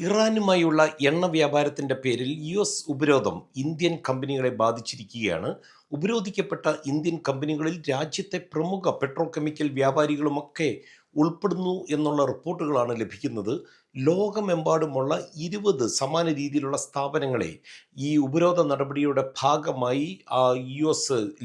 ഇറാനുമായുള്ള എണ്ണ വ്യാപാരത്തിന്റെ പേരിൽ ഉപരോധം ഇന്ത്യൻ കമ്പനികളെ ബാധിച്ചിരിക്കുകയാണ്. ഉപരോധിക്കപ്പെട്ട ഇന്ത്യൻ കമ്പനികളിൽ രാജ്യത്തെ പ്രമുഖ പെട്രോകെമിക്കൽ വ്യാപാരികളുമൊക്കെ ഉൾപ്പെടുന്നു എന്നുള്ള റിപ്പോർട്ടുകളാണ് ലഭിക്കുന്നത്. ലോകമെമ്പാടുമുള്ള 20 സമാന രീതിയിലുള്ള സ്ഥാപനങ്ങളെ ഈ ഉപരോധ നടപടിയുടെ ഭാഗമായി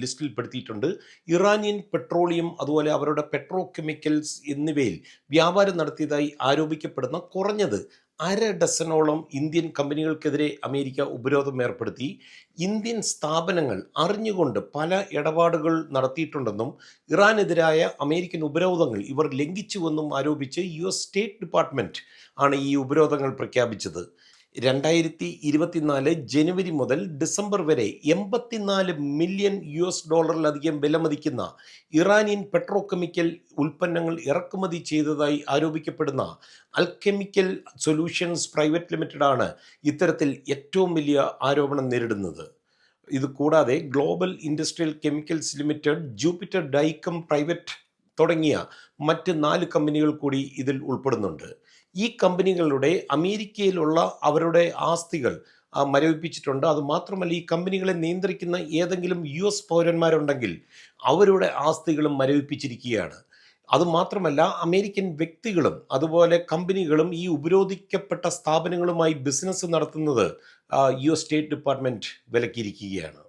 ലിസ്റ്റിൽപ്പെടുത്തിയിട്ടുണ്ട്. ഇറാനിയൻ പെട്രോളിയം, അതുപോലെ അവരുടെ പെട്രോകെമിക്കൽസ് എന്നിവയിൽ വ്യാപാരം നടത്തിയതായി ആരോപിക്കപ്പെടുന്ന കുറഞ്ഞത് അര ഡസനോളം ഇന്ത്യൻ കമ്പനികൾക്കെതിരെ അമേരിക്ക ഉപരോധം ഏർപ്പെടുത്തി. ഇന്ത്യൻ സ്ഥാപനങ്ങൾ അറിഞ്ഞുകൊണ്ട് പല ഇടപാടുകൾ നടത്തിയിട്ടുണ്ടെന്നും ഇറാനെതിരായ അമേരിക്കൻ ഉപരോധങ്ങൾ ഇവർ ലംഘിച്ചുവെന്നും ആരോപിച്ച് സ്റ്റേറ്റ് ഡിപ്പാർട്ട്മെന്റ് ആണ് ഈ ഉപരോധങ്ങൾ പ്രഖ്യാപിച്ചത്. 2024 ജനുവരി മുതൽ ഡിസംബർ വരെ $84 മില്യൺ വിലമതിക്കുന്ന ഇറാനിയൻ പെട്രോകെമിക്കൽ ഉൽപ്പന്നങ്ങൾ ഇറക്കുമതി ചെയ്തതായി ആരോപിക്കപ്പെടുന്ന അൽകെമിക്കൽ സൊല്യൂഷൻസ് പ്രൈവറ്റ് ലിമിറ്റഡ് ആണ് ഇത്തരത്തിൽ ഏറ്റവും വലിയ ആരോപണം നേരിടുന്നത്. ഇത് കൂടാതെ global industrial chemicals limited, Jupiter Dyechem private തുടങ്ങിയ മറ്റ് 4 കമ്പനികൾ കൂടി ഇതിൽ ഉൾപ്പെടുന്നുണ്ട്. ഈ കമ്പനികളുടെ അമേരിക്കയിലുള്ള അവരുടെ ആസ്തികൾ മരവിപ്പിച്ചിട്ടുണ്ട്. അതുമാത്രമല്ല, ഈ കമ്പനികളെ നിയന്ത്രിക്കുന്ന ഏതെങ്കിലും പൗരന്മാരുണ്ടെങ്കിൽ അവരുടെ ആസ്തികളും മരവിപ്പിച്ചിരിക്കുകയാണ്. അതുമാത്രമല്ല, അമേരിക്കൻ വ്യക്തികളും അതുപോലെ കമ്പനികളും ഈ ഉപരോധിക്കപ്പെട്ട സ്ഥാപനങ്ങളുമായി ബിസിനസ് നടത്തുന്നത് സ്റ്റേറ്റ് ഡിപ്പാർട്ട്മെന്റ് വിലക്കിയിരിക്കുകയാണ്.